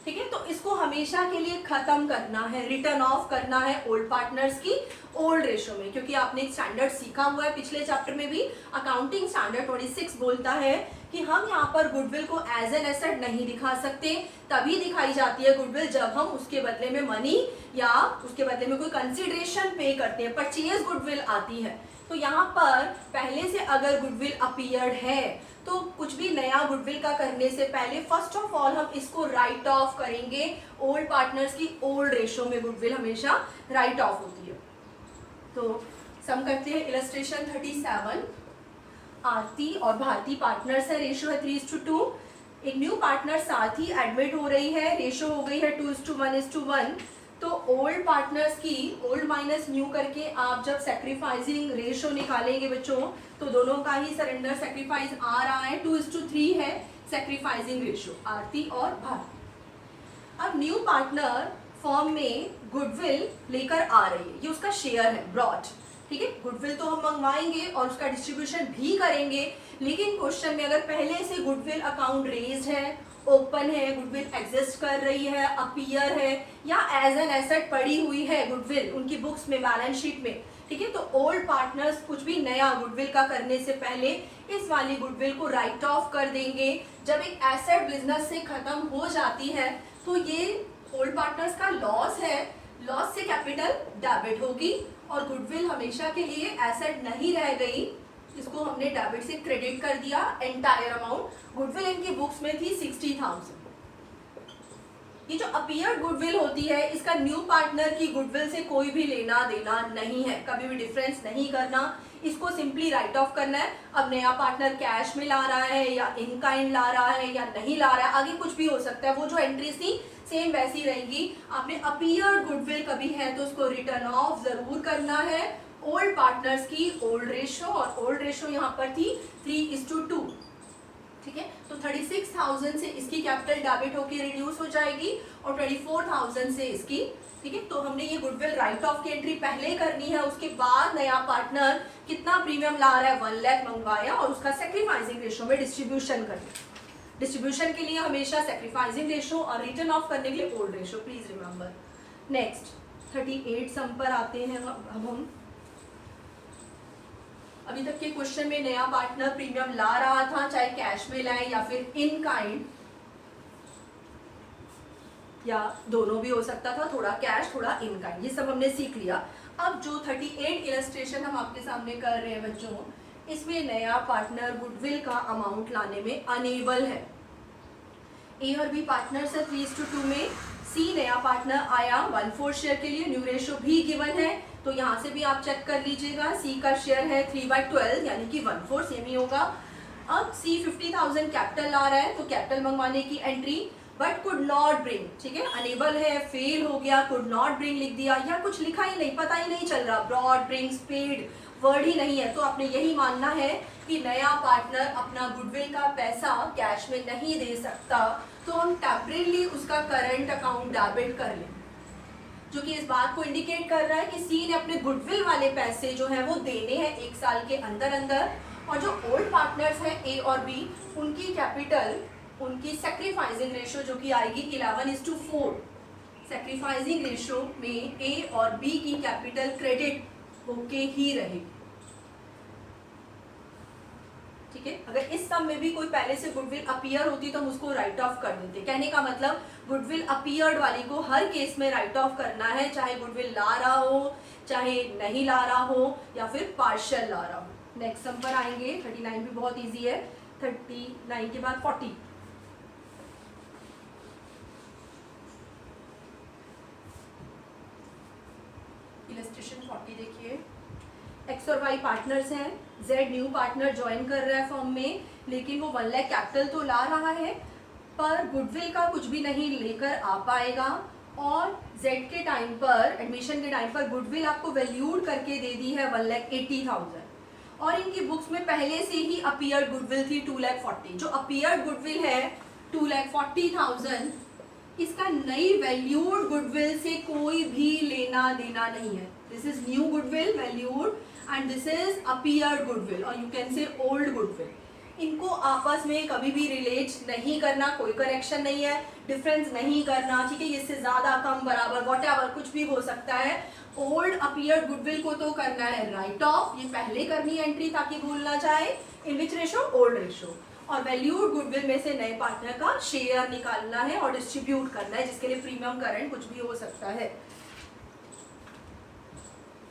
ठीक है। तो इसको हमेशा के लिए खत्म करना है, रिटर्न ऑफ करना है ओल्ड पार्टनर्स की ओल्ड रेशो में। क्योंकि आपने एक स्टैंडर्ड सीखा हुआ है पिछले चैप्टर में भी, अकाउंटिंग स्टैंडर्ड 26 बोलता है कि हम यहाँ पर गुडविल को एज एन एसेट नहीं दिखा सकते। तभी दिखाई जाती है गुडविल जब हम उसके बदले में मनी या उसके बदले में कोई कंसिडरेशन पे करते हैं, परचेज गुडविल आती है। तो यहाँ पर पहले से अगर गुडविल अपीयर्ड है तो कुछ भी नया गुडविल का करने से पहले फर्स्ट ऑफ ऑल हम इसको राइट ऑफ करेंगे। ओल्ड पार्टनर्स की ओल्ड रेशो में गुडविल हमेशा राइट ऑफ होती है। तो सम करते हैं इलस्ट्रेशन 37। आरती और भारती पार्टनर्स है, रेशो है 3:2। एक न्यू पार्टनर साथ ही एडमिट हो रही है, रेशो हो गई है 2:1:1। तो ओल्ड पार्टनर्स की ओल्ड माइनस न्यू करके आप जब सेक्रीफाइसिंग रेशो निकालेंगे बच्चों तो दोनों का ही सरेंडर सेक्रीफाइस आ रहा है, 2:3 है सेक्रीफाइसिंग रेशो आरती और भारती। अब न्यू पार्टनर फर्म में गुडविल लेकर आ रही है, ये उसका शेयर है ब्रॉड, ठीक है। गुडविल तो हम मंगवाएंगे और उसका डिस्ट्रीब्यूशन भी करेंगे, लेकिन क्वेश्चन में अगर पहले से गुडविल अकाउंट रेज्ड है, ओपन है, गुडविल एग्जिस्ट कर रही है, अपीयर है या एज एन एसेट पड़ी हुई है गुडविल उनकी बुक्स में, बैलेंस शीट में, ठीक है, तो ओल्ड पार्टनर्स कुछ भी नया गुडविल का करने से पहले इस वाली गुडविल को राइट ऑफ कर देंगे। जब एक एसेट बिजनेस से खत्म हो जाती है तो ये ओल्ड पार्टनर्स का लॉस है, लॉस से कैपिटल डेबिट होगी और गुडविल हमेशा के लिए एसेट नहीं रह गई, इसको हमने डेबिट से क्रेडिट कर दिया एंटायर अमाउंट। गुडविल इनकी बुक्स में थी 60,000। ये जो अपीयर्ड गुडविल होती है इसका न्यू पार्टनर की गुडविल से कोई भी लेना देना नहीं है, कभी भी डिफरेंस नहीं करना, इसको सिंपली राइट ऑफ करना है। अब नया पार्टनर कैश में ला रहा है या इन काइंड ला रहा है या नहीं ला रहा है, आगे कुछ भी हो सकता है, वो जो एंट्रीज थी सेम वैसी रहेंगी। आपने अपीयर्ड गुडविल कभी है तो उसको रिटर्न ऑफ जरूर करना है। ओल्ड पार्टनर्स की ओल्ड रेशो, और ओल्ड रेशो यहाँ पर थी 3:2, ठीक है। तो 36,000 से इसकी कैपिटल डेबिट होकर रिड्यूस हो जाएगी और 24,000 से इसकी, ठीक है। तो हमने ये गुडविल राइट ऑफ की एंट्री पहले करनी है, उसके बाद नया पार्टनर कितना प्रीमियम ला रहा है 1 लाख मंगवाया और उसका सेक्रीफाइसिंग रेशो में डिस्ट्रीब्यूशन करना। डिस्ट्रीब्यूशन के लिए हमेशा सेक्रीफाइसिंग रेशो और रिटर्न ऑफ करने के लिए old ratio, please remember. Next 38 सम पर आते हैं अब हम। अभी तक के क्वेश्चन में नया पार्टनर प्रीमियम ला रहा था, चाहे कैश में लाए या फिर इन काइंड, या दोनों भी हो सकता था, थोड़ा कैश थोड़ा इन काइंड, ये सब हमने सीख लिया। अब जो 38 इलस्ट्रेशन हम आपके सामने कर रहे हैं बच्चों, इसमें नया पार्टनर गुडविल का अमाउंट लाने में अनेबल है। ए और बी पार्टनर्स है 3:2 में, सी नया पार्टनर आया 1/4 शेयर के लिए, न्यू रेशो भी गिवन है, तो यहाँ से भी आप चेक कर लीजिएगा। सी का शेयर है 3/12 यानी कि 1/4 सेम ही होगा। अब सी 50,000 कैपिटल ला रहा है तो कैपिटल मंगवाने की entry, but could not bring, ठीक है, अनेबल है, फेल हो गया, कुड नॉट ब्रिंग लिख दिया या कुछ लिखा ही नहीं, पता ही नहीं चल रहा, ब्रॉड ब्रिंग्स पेड वर्ड ही नहीं है, तो आपने यही मानना है कि नया पार्टनर अपना गुडविल का पैसा कैश में नहीं दे सकता, तो हम टेम्परेरी उसका करंट अकाउंट डेबिट कर लें, जो कि इस बात को इंडिकेट कर रहा है कि सी ने अपने गुडविल वाले पैसे जो है वो देने हैं 1 साल के अंदर अंदर। और जो ओल्ड पार्टनर्स हैं ए और बी, उनकी कैपिटल, उनकी सेक्रीफाइसिंग रेशो जो कि आएगी 11:4, सेक्रीफाइसिंग रेशो में ए और बी की कैपिटल क्रेडिट होके ही रहेगी, ठीक है। अगर इस सम में भी कोई पहले से गुडविल अपीयर होती तो हम उसको राइट ऑफ कर देते। कहने का मतलब गुडविल अपीयर्ड वाली को हर केस में राइट ऑफ करना है, चाहे गुडविल ला रहा हो, चाहे नहीं ला रहा हो या फिर पार्शियल ला रहा हो। नेक्स्ट सम पर आएंगे, 39 भी बहुत इजी है, 39 के बाद 40। इलस्ट्रेशन 40 देखिए, एक्स और वाई पार्टनर्स हैं, जेड न्यू पार्टनर ज्वाइन कर रहा है फर्म में, लेकिन वो 1 लाख कैपिटल तो ला रहा है पर गुडविल का कुछ भी नहीं लेकर आ पाएगा, और जेड के टाइम पर, एडमिशन के टाइम पर गुडविल आपको वैल्यूड करके दे दी है 1,80,000, और इनकी बुक्स में पहले से ही अपीयर्ड गुडविल थी 2,40,000। जो अपीयर्ड गुडविल है 2,40,000, इसका नई वैल्यूड गुडविल से कोई भी लेना देना नहीं है। This is new goodwill valued and this is appeared goodwill, और you can say old goodwill. इनको आपस में कभी भी रिलेट नहीं करना, कोई करेक्शन नहीं है, डिफरेंस नहीं करना, ठीक है, इससे ज्यादा कम बराबर व्हाटएवर कुछ भी हो सकता है। ओल्ड अपीयर्ड गुडविल को तो करना है राइट ऑफ, ये पहले करनी है एंट्री ताकि भूल ना जाए, इन विच रेशो, ओल्ड रेशो, और वैल्यूड गुडविल में से नए पार्टनर का शेयर निकालना है और डिस्ट्रीब्यूट करना है, जिसके लिए प्रीमियम करंट कुछ भी हो सकता है।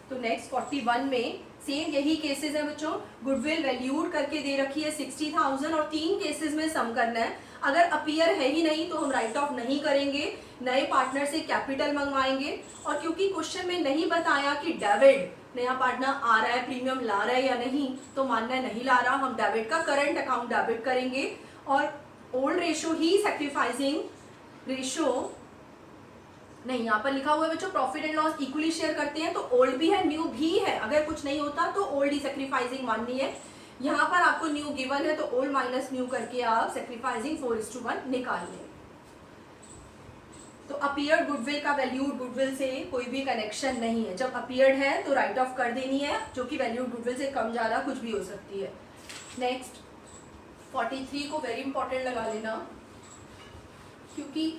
तो नेक्स्ट 41 में सेम यही केसेस है बच्चों, गुडविल वैल्यूड करके दे रखी है 60,000 और 3 केसेस में सम करना है। अगर अपीयर है ही नहीं तो हम राइट ऑफ नहीं करेंगे, नए पार्टनर से कैपिटल मंगवाएंगे। और क्योंकि क्वेश्चन में नहीं बताया कि डेबिट नया पार्टनर आ रहा है, प्रीमियम ला रहा है या नहीं, तो मानना है नहीं ला रहा, हम डेबिट का करंट अकाउंट डेबिट करेंगे। और ओल्ड रेशो ही सैक्रिफाइसिंग रेशो नहीं, यहाँ पर लिखा हुआ है बच्चों profit and loss equally share करते हैं, तो ओल्ड भी है न्यू भी है, अगर कुछ नहीं होता तो ओल्ड ही सैक्रिफाइसिंग माननी है। यहाँ पर आपको न्यू गिवन है तो ओल्ड माइनस न्यू करके आप सैक्रिफाइसिंग 4:1 निकाल लें। तो अपीयर्ड गुडविल का वैल्यूड गुडविल से कोई भी कनेक्शन नहीं है, जब अपीयर्ड है तो राइट ऑफ कर देनी है, जो कि वैल्यूड गुडविल से कम ज़्यादा कुछ भी हो सकती है। नेक्स्ट 43 को वेरी इंपॉर्टेंट लगा लेना, क्योंकि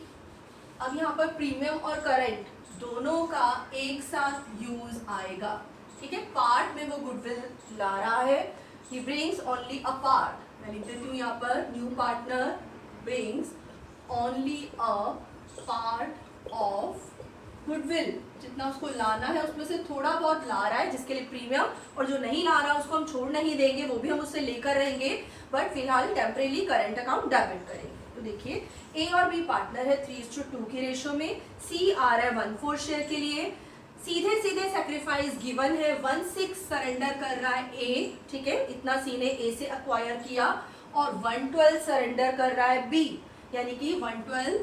अब यहाँ पर प्रीमियम और करंट दोनों का एक साथ यूज आएगा, ठीक है। पार्ट में वो गुडविल ला रहा है, he brings only a part, मैं लिख देती हूँ यहाँ पर new partner brings only a part of goodwill, जितना उसको लाना है उसमें से थोड़ा बहुत ला रहा है, जिसके लिए प्रीमियम, और जो नहीं ला रहा उसको हम छोड़ नहीं देंगे, वो भी हम उससे लेकर रहेंगे, बट फिलहाल टेम्परेरी करंट अकाउंट डेबिट करेंगे। तो देखिए ए और बी पार्टनर है 3:2 की रेशो में, सी आ रहा है 1/4 शेयर के लिए, सीधे सीधे सैक्रिफाइस गिवन है 1/6 सरेंडर कर रहा है ए, ठीक है, इतना सी ने ए से अक्वायर किया, और 1/12 सरेंडर कर रहा है बी, यानी कि 1/12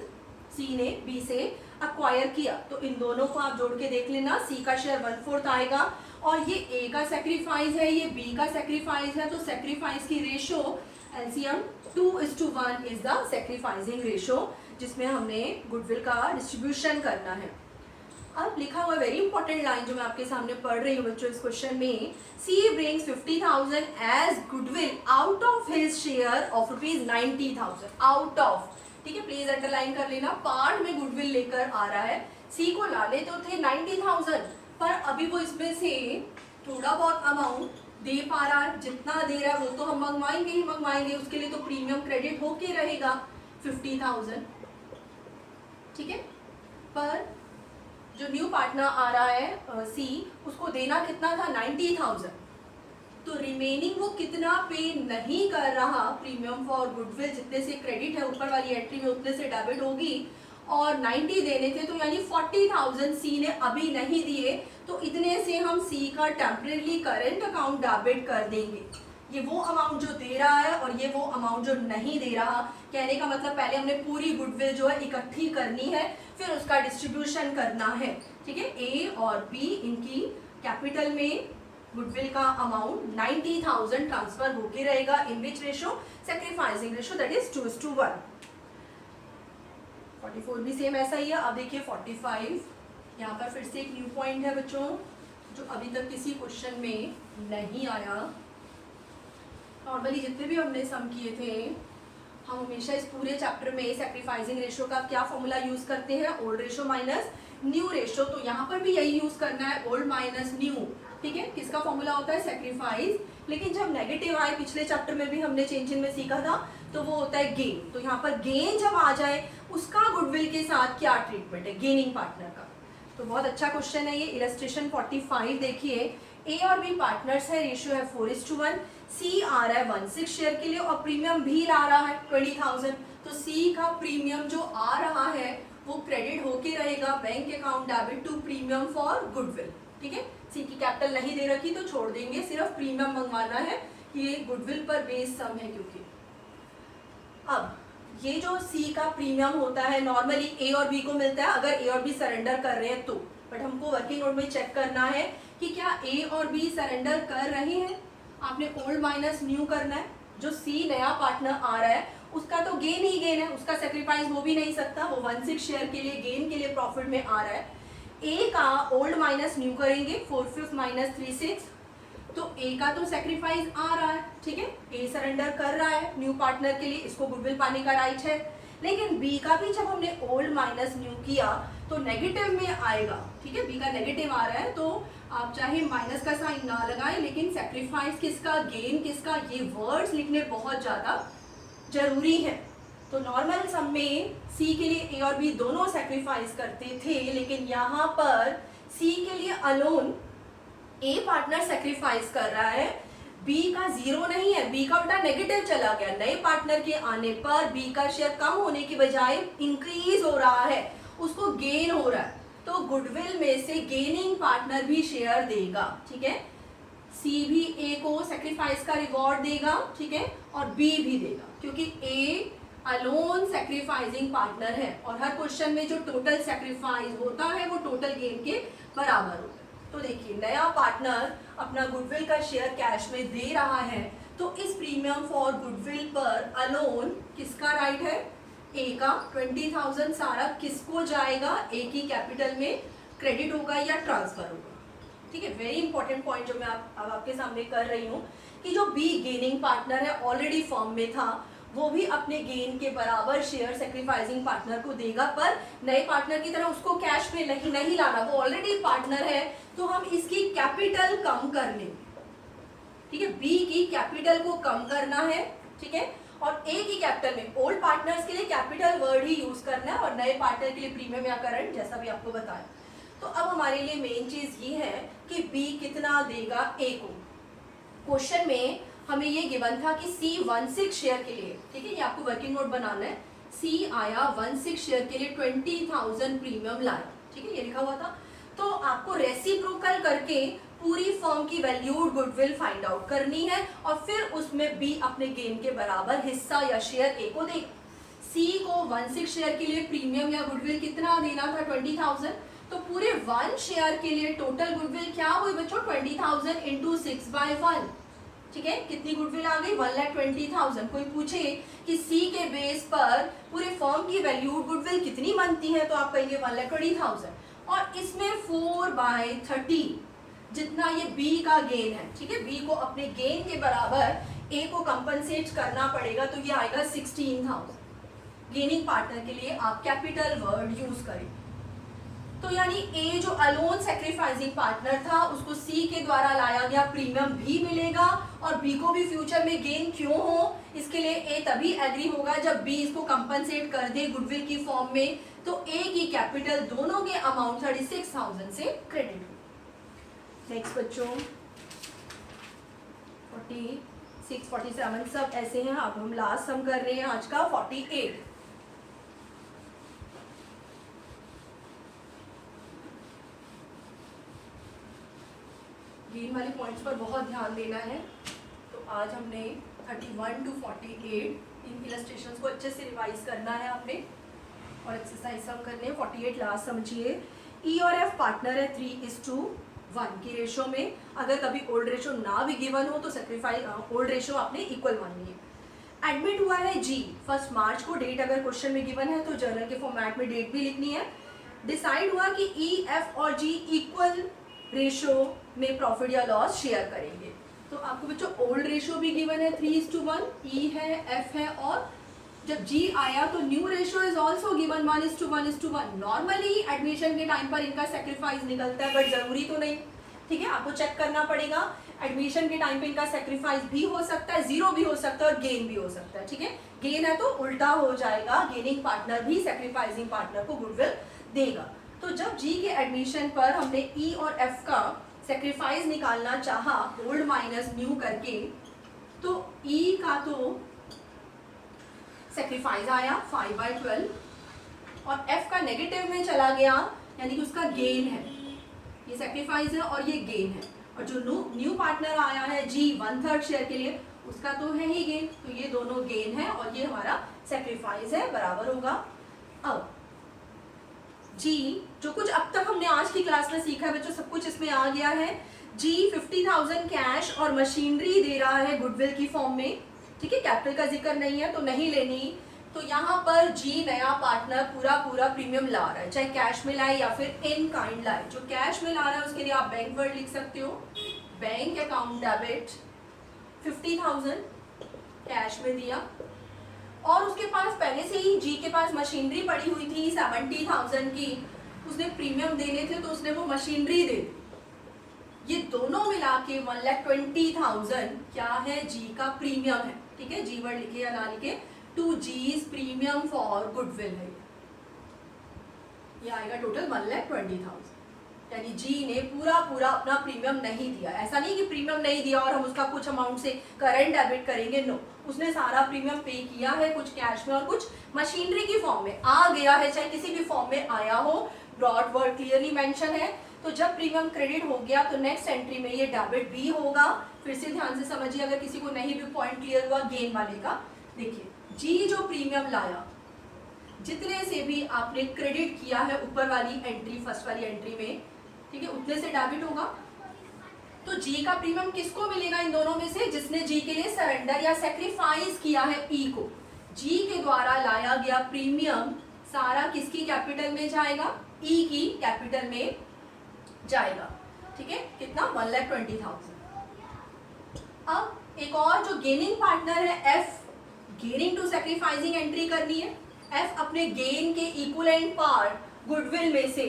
सी ने बी से अक्वायर किया। तो इन दोनों को आप जोड़ के देख लेना, सी का शेयर 1/4 आएगा, और ये ए का सैक्रिफाइस है, ये बी का सैक्रिफाइस है, तो सैक्रिफाइस की ratio LCM 2:1 is the sacrificing ratio, जिसमें हमने गुडविल का डिस्ट्रीब्यूशन करना है। अब लिखा हुआ वेरी इंपॉर्टेंट लाइन जो मैं आपके सामने पढ़ रही हूँ बच्चों इस क्वेश्चन में, she brings 50,000 as goodwill out of his share of ₹90,000, out of, ठीक है, प्लीज अंडरलाइन कर लेना, पार्ट में गुडविल लेकर आ रहा है, सी को लाने तो थे 90,000, पर अभी वो इसमें से थोड़ा बहुत अमाउंट दे पा रहा है, जितना दे रहा है वो तो हम मंगवाएंगे ही मंगवाएंगे, उसके लिए तो प्रीमियम क्रेडिट होके रहेगा 50,000, ठीक है। पर जो न्यू पार्टनर आ रहा है सी, उसको देना कितना था 90,000, तो रिमेनिंग वो कितना पे नहीं कर रहा, प्रीमियम फॉर गुडविल जितने से क्रेडिट है ऊपर वाली एंट्री में उतने से डेबिट होगी, और 90 देने थे, तो यानी 40,000 सी ने अभी नहीं दिए, तो इतने से हम सी का टेम्परेरी करंट अकाउंट डेबिट कर देंगे। ये वो अमाउंट जो दे रहा है और ये वो अमाउंट जो नहीं दे रहा, कहने का मतलब पहले हमने पूरी गुडविल जो है इकट्ठी करनी है, फिर उसका डिस्ट्रीब्यूशन करना है, ठीक है। ए और बी इनकी कैपिटल में गुडविल का अमाउंट 90,000 ट्रांसफर होके रहेगा, in which ratio, sacrificing ratio, that is 2:1। 44 भी सेम ऐसा ही है। अब देखिए 45, यहाँ पर फिर से एक न्यू पॉइंट है बच्चों, जो अभी तक किसी क्वेश्चन में नहीं आया। नॉर्मली जितने भी हमने सम किए थे, हम हमेशा इस पूरे चैप्टर में सैक्रिफाइसिंग रेशो का क्या फॉर्मूला यूज करते हैं, old ratio minus new ratio, तो यहाँ पर भी यही यूज करना है, ओल्ड माइनस न्यू, ठीक है। किसका फॉर्मूला होता है, सैक्रिफाइस, लेकिन जब नेगेटिव आए, पिछले चैप्टर में भी हमने चेंज इन में सीखा था, तो वो होता है गेन। तो यहाँ पर गेन जब आ जाए, उसका गुडविल के साथ क्या ट्रीटमेंट है, गेनिंग पार्टनर का। तो बहुत अच्छा क्वेश्चन है ये। इलस्ट्रेशन 45 देखिए, ए और बी पार्टनर्स है, रेशियो है 4:1, सी आ रहा है 1/6 शेयर के लिए, और प्रीमियम भी ला रहा है 20,000, तो सी का प्रीमियम जो आ रहा है वो क्रेडिट होके रहेगा bank account debit to premium for goodwill, ठीक है। सी की कैपिटल नहीं दे रखी तो छोड़ देंगे, सिर्फ प्रीमियम मंगवाना है, ये गुडविल पर बेस्ड सम है क्योंकि। अब ये जो सी का प्रीमियम होता है नॉर्मली ए और बी को मिलता है अगर ए और बी सरेंडर कर रहे हैं तो, बट हमको वर्किंग नोट में चेक करना है कि क्या ए और बी सरेंडर कर रहे हैं। आपने ओल्ड माइनस न्यू करना है, जो सी नया पार्टनर आ रहा है उसका तो गेन ही गेन है, उसका सेक्रीफाइस हो भी नहीं सकता, वो 1/6 शेयर के लिए गेन के लिए प्रॉफिट में आ रहा है। ए का ओल्ड माइनस न्यू करेंगे, 4/5 माइनस 3/6, तो ए का तो सेक्रीफाइस आ रहा है, ठीक है, ए सरेंडर कर रहा है न्यू पार्टनर के लिए, इसको गुडविल पाने का राइट है। लेकिन बी का भी जब हमने ओल्ड माइनस न्यू किया तो नेगेटिव में आएगा, ठीक है, बी का नेगेटिव आ रहा है, तो आप चाहे माइनस का साइन ना लगाएं, लेकिन सेक्रीफाइस किसका, गेन किसका, ये वर्ड्स लिखने बहुत ज्यादा जरूरी है। तो नॉर्मल सम में सी के लिए ए और बी दोनों सेक्रीफाइस करते थे, लेकिन यहाँ पर सी के लिए अलोन ए पार्टनर सेक्रीफाइस कर रहा है, बी का जीरो नहीं है, बी का उल्टा नेगेटिव चला गया। नए पार्टनर के आने पर बी का शेयर कम होने की बजाय इंक्रीज हो रहा है, उसको गेन हो रहा है, तो गुडविल में से गेनिंग पार्टनर भी शेयर देगा, ठीक है। सी भी ए को सेक्रीफाइस का रिवॉर्ड देगा, ठीक है, और बी भी देगा, क्योंकि ए अलोन सेक्रीफाइसिंग पार्टनर है और हर क्वेश्चन में जो टोटल सेक्रीफाइस होता है वो टोटल गेन के बराबर होता है। तो देखिए नया पार्टनर अपना गुडविल का शेयर कैश में दे रहा है, तो इस प्रीमियम फॉर गुडविल पर अलोन किसका राइट है, ए का। 20,000 सारा किसको जाएगा, ए की कैपिटल में क्रेडिट होगा या ट्रांसफर होगा, ठीक है। वेरी इंपॉर्टेंट पॉइंट जो मैं अब आपके सामने कर रही हूँ कि जो बी गेनिंग पार्टनर है ऑलरेडी फर्म में था, वो भी अपने गेन के बराबर शेयर सेक्रीफाइसिंग पार्टनर को देगा, पर नए पार्टनर की तरह उसको कैश में नहीं लाना, वो ऑलरेडी पार्टनर है, तो हम इसकी कैपिटल कम कर लेंगे, ठीक है। बी की कैपिटल को कम करना है, ठीक है, और ए की कैपिटल में ओल्ड पार्टनर्स के लिए कैपिटल वर्ड ही यूज करना है और नए पार्टनर के लिए प्रीमियम या करंट, जैसा भी आपको बताया। तो अब हमारे लिए मेन चीज ये है कि बी कितना देगा ए को। क्वेश्चन में हमें ये गिवन था कि सी 16 शेयर के लिए, ठीक है, ये आपको वर्किंग नोट बनाना है। सी आया 16 शेयर के लिए 20,000 प्रीमियम लाया, ठीक है, ये लिखा हुआ था। तो आपको रेसिप्रोकल करके पूरी फर्म की वैल्यूड गुडविल फाइंड आउट करनी है और फिर उसमें बी अपने गेन के बराबर हिस्सा या शेयर ए को देगा। सी को 16 शेयर के लिए प्रीमियम या गुडविल कितना देना था, 20,000, तो पूरे 1 शेयर के लिए टोटल गुडविल क्या हुई बच्चों, 20,000 इंटू 6/1, ठीक है। कितनी गुडविल आ गई, 1,20,000। कोई पूछे कि सी के बेस पर पूरे फर्म की वैल्यूड गुडविल कितनी बनती है, तो आप कहेंगे 1,20,000, और इसमें 4/30 जितना ये बी का गेन है, ठीक है, बी को अपने गेन के बराबर ए को कंपनसेट करना पड़ेगा, तो ये आएगा 16,000। गेनिंग पार्टनर के लिए आप कैपिटल वर्ड यूज करें। तो यानी ए जो अलोन सेक्रीफाइसिंग पार्टनर था उसको सी के द्वारा लाया गया प्रीमियम भी मिलेगा, और बी को भी फ्यूचर में गेन क्यों हो, इसके लिए ए तभी एग्री होगा जब बी इसको कंपनसेट कर दे गुडविल की फॉर्म में, तो ए की कैपिटल दोनों के अमाउंट 36,000 से क्रेडिट हो। नेक्स्ट बच्चों 46, 47 सब ऐसे हैं। अब हम लास्ट सम कर रहे हैं आज का 48। गेन वाले पॉइंट्स पर बहुत ध्यान देना है। तो आज हमने 31 to 48 इन इलस्ट्रेशंस को अच्छे से रिवाइज करना है आपने, और एक्सरसाइज सम करने हैं। 48 लास्ट समझिए। ई और एफ पार्टनर है 3:1 की रेशो में। अगर कभी ओल्ड रेशो ना भी गिवन हो तो सेक्रीफाइस ओल्ड रेशो आपने इक्वल माननी है। एडमिट हुआ है जी 1 मार्च को, डेट अगर क्वेश्चन में गिवन है तो जर्नल के फॉर्मेट में डेट भी लिखनी है। डिसाइड हुआ कि ई, एफ और जी इक्वल रेशो में प्रॉफिट या लॉस शेयर करेंगे। तो आपको बच्चों ओल्ड रेशो भी गिवन है 3:1, ई है, एफ है, और जब जी आया तो new ratio is also given 1:1:1। Normally admission के टाइम पर इनका सेक्रीफाइस निकलता है, बट जरूरी तो नहीं, ठीक है, आपको चेक करना पड़ेगा। एडमिशन के टाइम पे इनका सेक्रीफाइस भी हो सकता है, जीरो भी हो सकता है और गेन भी हो सकता है, ठीक है। गेन है तो उल्टा हो जाएगा, गेनिंग पार्टनर भी सेक्रीफाइसिंग पार्टनर को गुडविल देगा। तो जब जी के एडमिशन पर हमने ई और एफ का सेक्रीफाइस निकालना चाहा ओल्ड माइनस न्यू करके, तो ई का तो सेक्रीफाइस आया 5/12 और एफ का नेगेटिव में चला गया, यानी कि उसका गेन है। ये सेक्रीफाइस है और ये गेन है, और जो न्यू पार्टनर आया है जी 1/3 शेयर के लिए, उसका तो है ही गेन, तो ये दोनों गेन है और ये हमारा सेक्रीफाइस है, बराबर होगा। अब जी जो कुछ अब तक हमने आज की क्लास में सीखा है बच्चों, सब कुछ इसमें आ गया है। जी 50,000 कैश और मशीनरी दे रहा है गुडविल की फॉर्म में, ठीक है, कैपिटल का जिक्र नहीं है तो नहीं लेनी। तो यहाँ पर जी नया पार्टनर पूरा प्रीमियम ला रहा है, चाहे कैश में लाए या फिर इन काइंड लाए। जो कैश में ला रहा है उसके लिए आप बैंक वर्ड लिख सकते हो, बैंक अकाउंट डेबिट 50,000 कैश में दिया, और उसके पास पहले से ही जी के पास मशीनरी पड़ी हुई थी 70,000 की, उसने प्रीमियम देने थे तो उसने वो मशीनरी दे दी। ये दोनों मिला के 1,20,000 क्या है, जी का प्रीमियम है, ठीक है, जी वर्ड लिखे या ना लिखे, टू जीज प्रीमियम फॉर गुडविल है। ये आएगा टोटल 1,20,000। यानी जी ने पूरा पूरा अपना प्रीमियम नहीं दिया। ऐसा नहीं कि प्रीमियम नहीं दिया और हम उसका कुछ अमाउंट से करंट डेबिट करेंगे, नो, उसने सारा प्रीमियम पे किया है, कुछ कैश में और कुछ मशीनरी की फॉर्म में आ गया है, चाहे किसी भी फॉर्म में आया हो, ब्रॉड वर्ड क्लियरली मेंशन है। तो जब प्रीमियम क्रेडिट हो गया तो नेक्स्ट एंट्री में ये डेबिट भी होगा। फिर से ध्यान से समझिए, अगर किसी को नहीं भी पॉइंट क्लियर हुआ गेन वाले का, देखिए जी जो प्रीमियम लाया, जितने से भी आपने क्रेडिट किया है ऊपर वाली एंट्री, फर्स्ट वाली एंट्री में, ठीक है, उतने से डेबिट होगा। तो जी का प्रीमियम किसको मिलेगा इन दोनों में से? जिसने जी के लिए सरेंडर या सेक्रीफाइस किया है ई को। जी के द्वारा लाया गया प्रीमियम सारा किसकी कैपिटल में जाएगा? ई की कैपिटल में जाएगा। ठीक है, कितना? 1,20,000। अब एक और जो गेनिंग पार्टनर है F, gaining to sacrificing entry करनी है। एफ अपने गेन के इक्विवेलेंट पार्ट गुडविल में से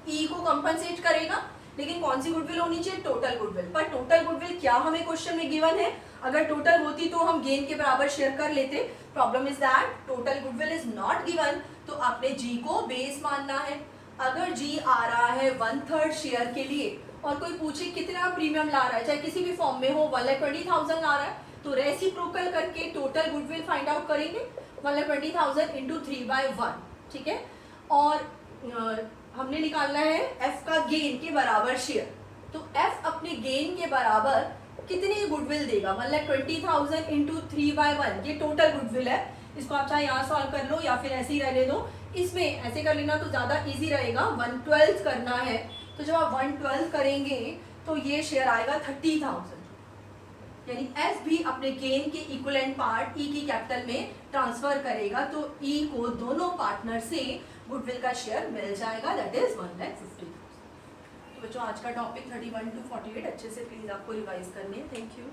ई को कंपनसेट करेगा, लेकिन कौन सी गुडविल होनी चाहिए? Total goodwill. पर टोटल गुडविल क्या हमें क्वेश्चन में गिवन है? अगर टोटल होती तो हम गेन के बराबर शेयर कर लेते। Problem is that total goodwill is not given, तो आपने जी को बेस मानना है। अगर जी आ रहा है 1/3 शेयर के लिए और कोई पूछे कितना प्रीमियम ला रहा है, चाहे किसी भी फॉर्म में हो, 1,20,000 ला रहा है, तो रेसिप्रोकल करके टोटल गुडविल फाइंड आउट करेंगे। 1,20,000 इंटू 3/1, ठीक है। और हमने निकालना है एफ का गेन के बराबर शेयर। तो एफ अपने गेन के बराबर कितनी गुडविल देगा? 1,20,000 इंटू 3/1, ये टोटल गुडविल है। इसको आप चाहे यहाँ सॉल्व कर लो या फिर ऐसे ही रहने दो। इसमें ऐसे कर लेना तो ज़्यादा इजी रहेगा। 1/12 करना है, तो जब आप 1/12 करेंगे तो ये शेयर आएगा 30,000। यानी एफ भी अपने गेन के इक्विवेलेंट पार्ट ई की कैपिटल में ट्रांसफर करेगा, तो ई को दोनों पार्टनर से गुडविल का शेयर मिल जाएगा, दैट इज 1,50,000। तो बच्चों आज का टॉपिक 31 to 48 अच्छे से प्लीज आपको रिवाइज करने हैं। Thank you.